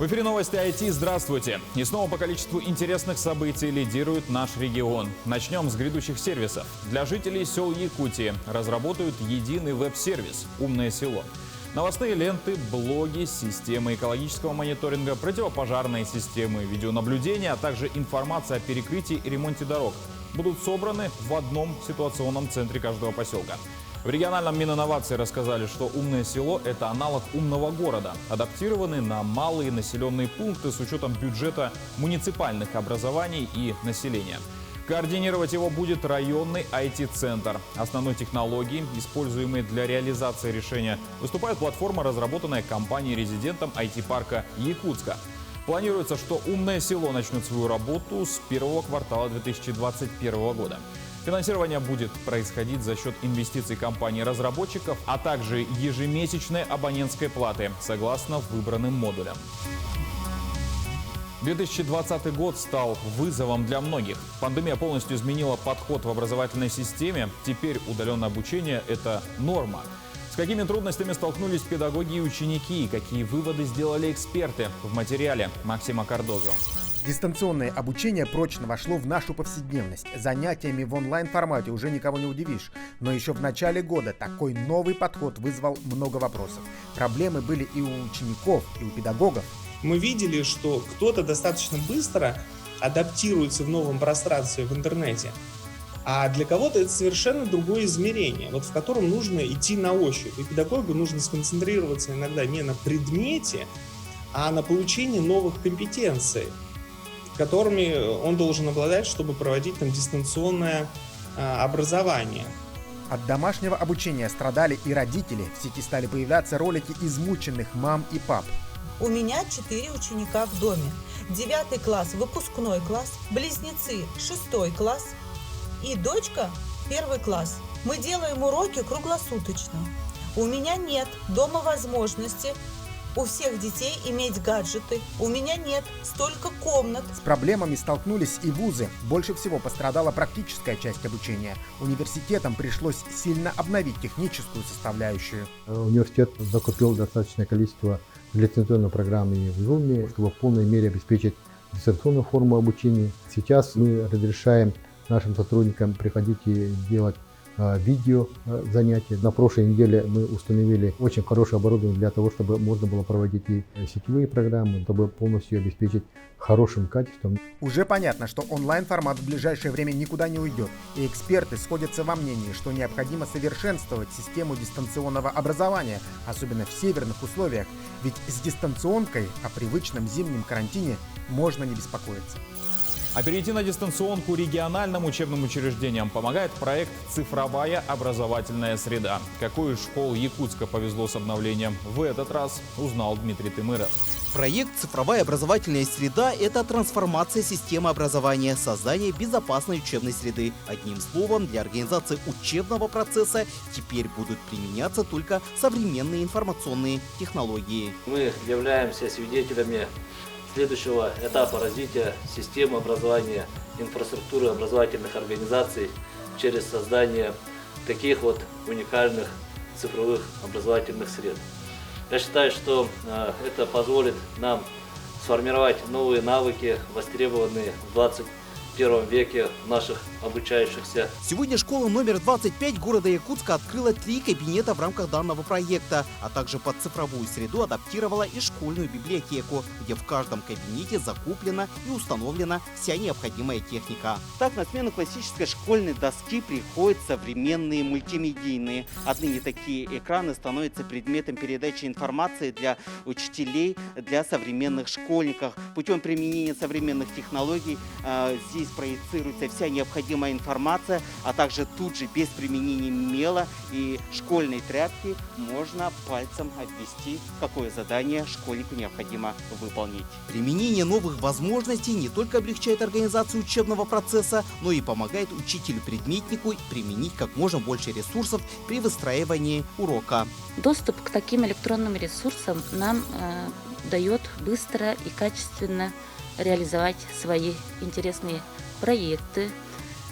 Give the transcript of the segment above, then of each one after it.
В эфире новости IT. Здравствуйте. И снова по количеству интересных событий лидирует наш регион. Начнем с грядущих сервисов. Для жителей сел Якутии разработают единый веб-сервис «Умное село». Новостные ленты, блоги, системы экологического мониторинга, противопожарные системы, видеонаблюдения, а также информация о перекрытии и ремонте дорог будут собраны в одном ситуационном центре каждого поселка. В региональном Мининновации рассказали, что умное село – это аналог умного города, адаптированный на малые населенные пункты с учетом бюджета муниципальных образований и населения. Координировать его будет районный IT-центр. Основной технологией, используемой для реализации решения, выступает платформа, разработанная компанией-резидентом IT-парка Якутска. Планируется, что умное село начнет свою работу с первого квартала 2021 года. Финансирование будет происходить за счет инвестиций компаний-разработчиков, а также ежемесячной абонентской платы, согласно выбранным модулям. 2020 год стал вызовом для многих. Пандемия полностью изменила подход в образовательной системе. Теперь удаленное обучение – это норма. С какими трудностями столкнулись педагоги и ученики, и какие выводы сделали эксперты в материале Максима Кардозо. Дистанционное обучение прочно вошло в нашу повседневность. Занятиями в онлайн-формате уже никого не удивишь. Но еще в начале года такой новый подход вызвал много вопросов. Проблемы были и у учеников, и у педагогов. Мы видели, что кто-то достаточно быстро адаптируется в новом пространстве в интернете, а для кого-то это совершенно другое измерение, в котором нужно идти на ощупь. И педагогу нужно сконцентрироваться иногда не на предмете, а на получении новых компетенций, которыми он должен обладать, чтобы проводить дистанционное образование. От домашнего обучения страдали и родители. В сети стали появляться ролики измученных мам и пап. У меня 4 ученика в доме. 9 класс, выпускной класс, близнецы 6 класс и дочка 1 класс. Мы делаем уроки круглосуточно. У меня нет дома возможности у всех детей иметь гаджеты. У меня нет столько комнат. С проблемами столкнулись и вузы. Больше всего пострадала практическая часть обучения. Университетам пришлось сильно обновить техническую составляющую. Университет закупил достаточное количество дистанционной программы в Zoom, чтобы в полной мере обеспечить дистанционную форму обучения. Сейчас мы разрешаем нашим сотрудникам приходить и делать видео занятия. На прошлой неделе мы установили очень хорошее оборудование для того, чтобы можно было проводить и сетевые программы, чтобы полностью обеспечить хорошим качеством. Уже понятно, что онлайн-формат в ближайшее время никуда не уйдет. И эксперты сходятся во мнении, что необходимо совершенствовать систему дистанционного образования, особенно в северных условиях. Ведь с дистанционкой о привычном зимнем карантине можно не беспокоиться. А перейти на дистанционку региональным учебным учреждениям помогает проект «Цифровая образовательная среда». Какой из школ Якутска повезло с обновлением в этот раз, узнал Дмитрий Тымыров. Проект «Цифровая образовательная среда» – это трансформация системы образования, создание безопасной учебной среды. Одним словом, для организации учебного процесса теперь будут применяться только современные информационные технологии. Мы являемся свидетелями следующего этапа развития системы образования, инфраструктуры образовательных организаций через создание таких уникальных цифровых образовательных сред. Я считаю, что это позволит нам сформировать новые навыки, востребованные в 21 веке наших обучающихся. Сегодня школа номер 25 города Якутска открыла 3 кабинета в рамках данного проекта, а также под цифровую среду адаптировала и школьную библиотеку, где в каждом кабинете закуплена и установлена вся необходимая техника. Так, на смену классической школьной доски приходят современные мультимедийные. Отныне такие экраны становятся предметом передачи информации для учителей, для современных школьников. Путем применения современных технологий здесь проецируется вся необходимая информация, а также тут же без применения мела и школьной тряпки можно пальцем обвести, какое задание школьнику необходимо выполнить. Применение новых возможностей не только облегчает организацию учебного процесса, но и помогает учителю-предметнику применить как можно больше ресурсов при выстраивании урока. Доступ к таким электронным ресурсам нам дает быстро и качественно реализовать свои интересные проекты,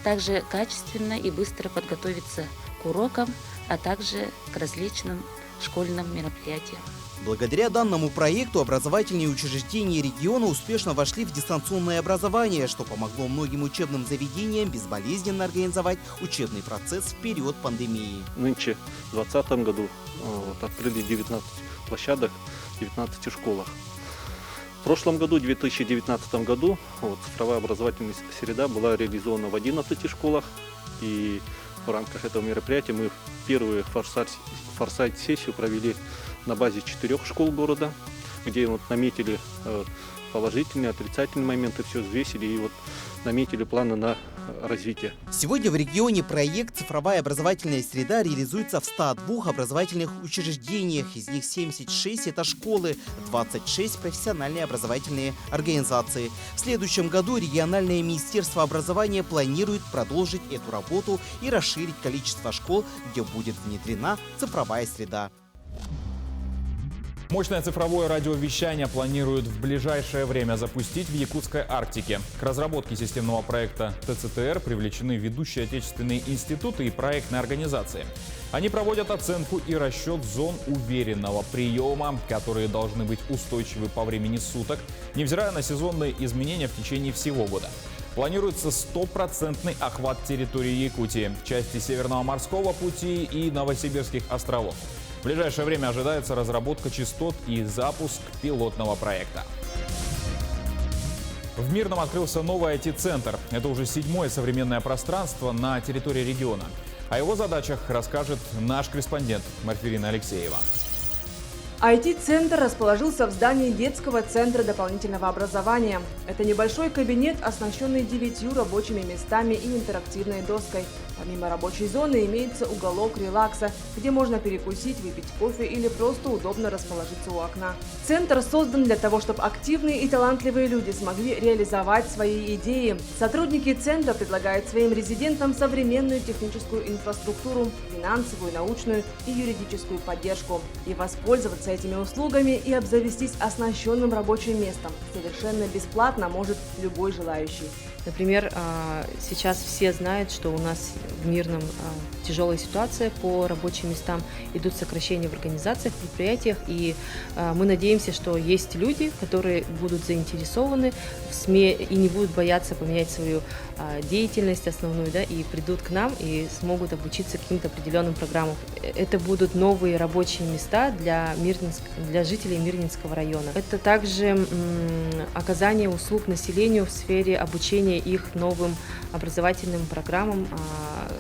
также качественно и быстро подготовиться к урокам, а также к различным школьным мероприятиям. Благодаря данному проекту образовательные учреждения региона успешно вошли в дистанционное образование, что помогло многим учебным заведениям безболезненно организовать учебный процесс в период пандемии. Нынче в 2020 году открыли 19 площадок в 19 школах. В прошлом году, в 2019 году, цифровая образовательная среда была реализована в 11 школах. И в рамках этого мероприятия мы первую форсайт-сессию провели на базе 4 школ города, где наметили положительные, отрицательные моменты, все взвесили и наметили планы на развитие. Сегодня в регионе проект «Цифровая образовательная среда» реализуется в 102 образовательных учреждениях. Из них 76 – это школы, 26 – профессиональные образовательные организации. В следующем году региональное министерство образования планирует продолжить эту работу и расширить количество школ, где будет внедрена цифровая среда. Мощное цифровое радиовещание планируют в ближайшее время запустить в Якутской Арктике. К разработке системного проекта ТЦТР привлечены ведущие отечественные институты и проектные организации. Они проводят оценку и расчет зон уверенного приема, которые должны быть устойчивы по времени суток, невзирая на сезонные изменения в течение всего года. Планируется 100% охват территории Якутии, части Северного морского пути и Новосибирских островов. В ближайшее время ожидается разработка частот и запуск пилотного проекта. В Мирном открылся новый IT-центр. Это уже 7-е современное пространство на территории региона. О его задачах расскажет наш корреспондент Марфирина Алексеева. IT-центр расположился в здании детского центра дополнительного образования. Это небольшой кабинет, оснащенный 9 рабочими местами и интерактивной доской. Помимо рабочей зоны имеется уголок релакса, где можно перекусить, выпить кофе или просто удобно расположиться у окна. Центр создан для того, чтобы активные и талантливые люди смогли реализовать свои идеи. Сотрудники центра предлагают своим резидентам современную техническую инфраструктуру, финансовую, научную и юридическую поддержку. И воспользоваться этими услугами и обзавестись оснащенным рабочим местом совершенно бесплатно может любой желающий. Например, сейчас все знают, что у нас в Мирном тяжелая ситуация по рабочим местам, идут сокращения в организациях, предприятиях, и мы надеемся, что есть люди, которые будут заинтересованы в СМИ и не будут бояться поменять свою деятельность основную, и придут к нам и смогут обучиться каким-то определенным программам. Это будут новые рабочие места для жителей Мирнинского района. Это также оказание услуг населению в сфере обучения их новым образовательным программам,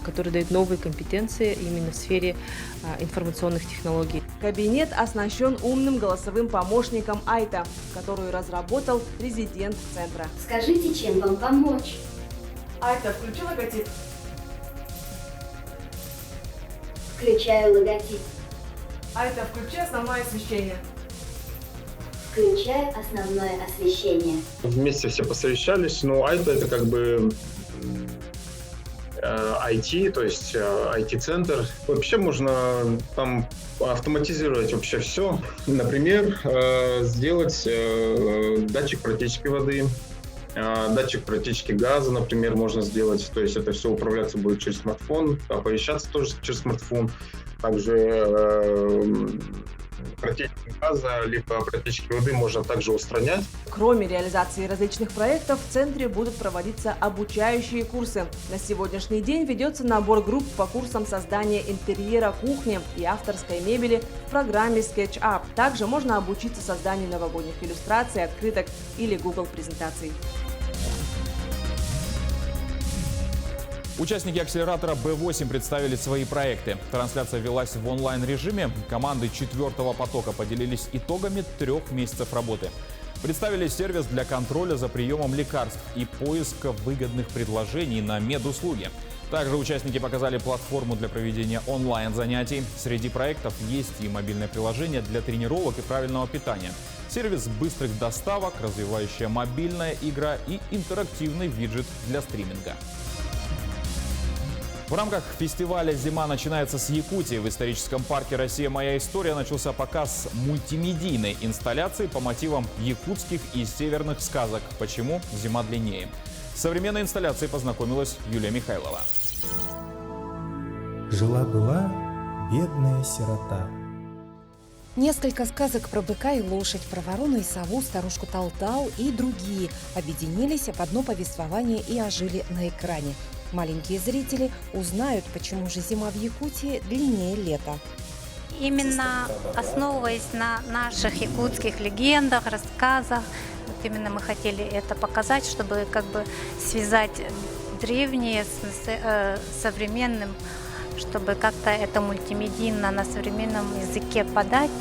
которые дают новые компетенции именно в сфере информационных технологий. Кабинет оснащен умным голосовым помощником Айта, которую разработал резидент центра. Скажите, чем вам помочь? Айта, включи логотип. Включаю логотип. Айта, включи основное освещение. Включаю основное освещение. Вместе все посовещались, но Айта это как бы IT, то есть IT-центр. Вообще можно там автоматизировать вообще все. Например, сделать датчик протечки воды, датчик протечки газа, например, можно сделать. То есть это все управляться будет через смартфон, оповещаться тоже через смартфон. Также протечки газа, либо протечки воды можно также устранять. Кроме реализации различных проектов, в центре будут проводиться обучающие курсы. На сегодняшний день ведется набор групп по курсам создания интерьера кухни и авторской мебели в программе SketchUp. Также можно обучиться созданию новогодних иллюстраций, открыток или Google презентаций. Участники акселератора B8 представили свои проекты. Трансляция велась в онлайн-режиме. Команды 4-го потока поделились итогами 3 месяцев работы. Представили сервис для контроля за приемом лекарств и поиска выгодных предложений на медуслуги. Также участники показали платформу для проведения онлайн-занятий. Среди проектов есть и мобильное приложение для тренировок и правильного питания, сервис быстрых доставок, развивающая мобильная игра и интерактивный виджет для стриминга. В рамках фестиваля «Зима начинается с Якутии» в историческом парке «Россия. Моя история» начался показ мультимедийной инсталляции по мотивам якутских и северных сказок «Почему зима длиннее». С современной инсталляцией познакомилась Юлия Михайлова. Жила-была бедная сирота. Несколько сказок про быка и лошадь, про ворону и сову, старушку Талтау и другие объединились в одно повествование и ожили на экране. Маленькие зрители узнают, почему же зима в Якутии длиннее лета. Именно основываясь на наших якутских легендах, рассказах, вот именно мы хотели это показать, чтобы как бы связать древнее с современным, чтобы как-то это мультимедийно на современном языке подать.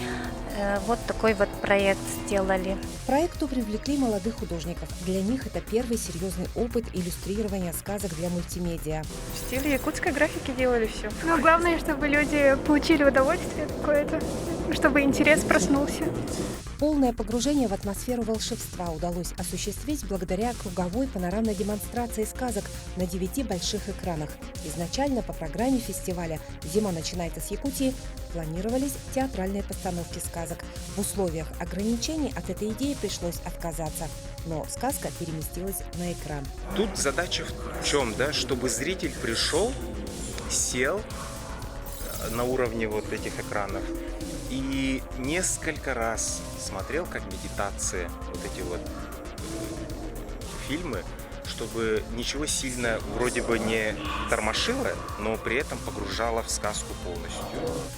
Вот такой вот проект сделали. К проекту привлекли молодых художников. Для них это первый серьезный опыт иллюстрирования сказок для мультимедиа. В стиле якутской графики делали все. Но главное, чтобы люди получили удовольствие какое-то, чтобы интерес проснулся. Полное погружение в атмосферу волшебства удалось осуществить благодаря круговой панорамной демонстрации сказок на 9 больших экранах. Изначально по программе фестиваля «Зима начинается с Якутии» планировались театральные постановки сказок. В условиях ограничений от этой идеи пришлось отказаться, но сказка переместилась на экран. Тут задача в чем, да, чтобы зритель пришел, сел на уровне вот этих экранов и несколько раз смотрел как медитация вот эти вот фильмы, чтобы ничего сильно вроде бы не тормошило, но при этом погружало в сказку полностью.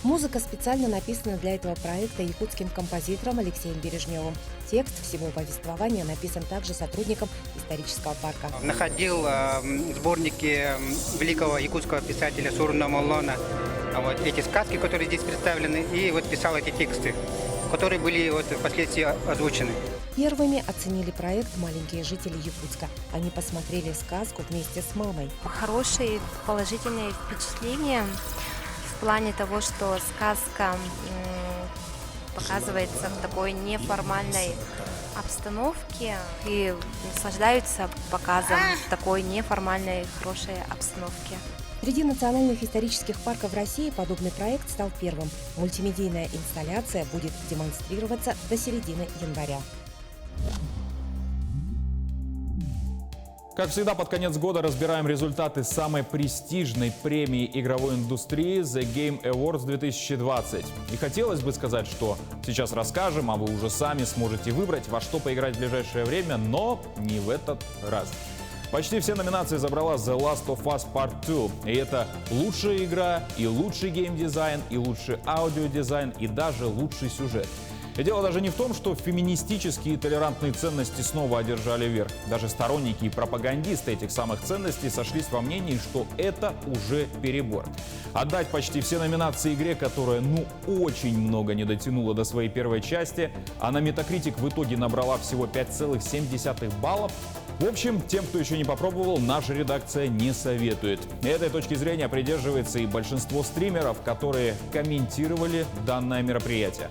Музыка специально написана для этого проекта якутским композитором Алексеем Бережневым. Текст всего повествования написан также сотрудником исторического парка. Находил сборники великого якутского писателя Сурна Моллона, вот эти сказки, которые здесь представлены, и вот писал эти тексты, которые были вот впоследствии озвучены. Первыми оценили проект маленькие жители Якутска. Они посмотрели сказку вместе с мамой. Хорошие положительные впечатления в плане того, что сказка показывается в такой неформальной обстановке и наслаждаются показом в такой неформальной хорошей обстановке. Среди национальных исторических парков России подобный проект стал первым. Мультимедийная инсталляция будет демонстрироваться до середины января. Как всегда, под конец года разбираем результаты самой престижной премии игровой индустрии The Game Awards 2020. И хотелось бы сказать, что сейчас расскажем, а вы уже сами сможете выбрать, во что поиграть в ближайшее время, но не в этот раз. Почти все номинации забрала The Last of Us Part 2. И это лучшая игра, и лучший геймдизайн, и лучший аудиодизайн, и даже лучший сюжет. И дело даже не в том, что феминистические и толерантные ценности снова одержали верх. Даже сторонники и пропагандисты этих самых ценностей сошлись во мнении, что это уже перебор. Отдать почти все номинации игре, которая очень много не дотянула до своей первой части, а на Metacritic в итоге набрала всего 5,7 баллов. В общем, тем, кто еще не попробовал, наша редакция не советует. Этой точки зрения придерживается и большинство стримеров, которые комментировали данное мероприятие.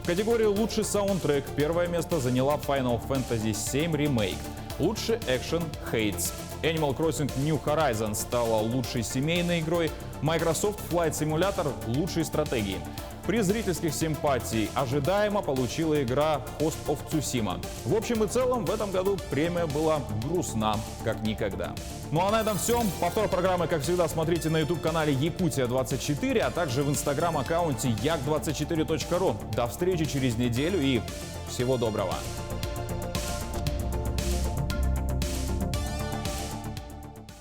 В категории «Лучший саундтрек» первое место заняла Final Fantasy VII Remake. Лучший экшен — Hades. Animal Crossing New Horizons стала лучшей семейной игрой. Microsoft Flight Simulator — лучшей стратегией. Приз зрительских симпатий ожидаемо получила игра Ghost of Tsushima. В общем и целом, в этом году премия была грустна, как никогда. Ну а на этом все. Повтор программы, как всегда, смотрите на YouTube-канале Якутия24, а также в Instagram-аккаунте yak24.ru. До встречи через неделю и всего доброго!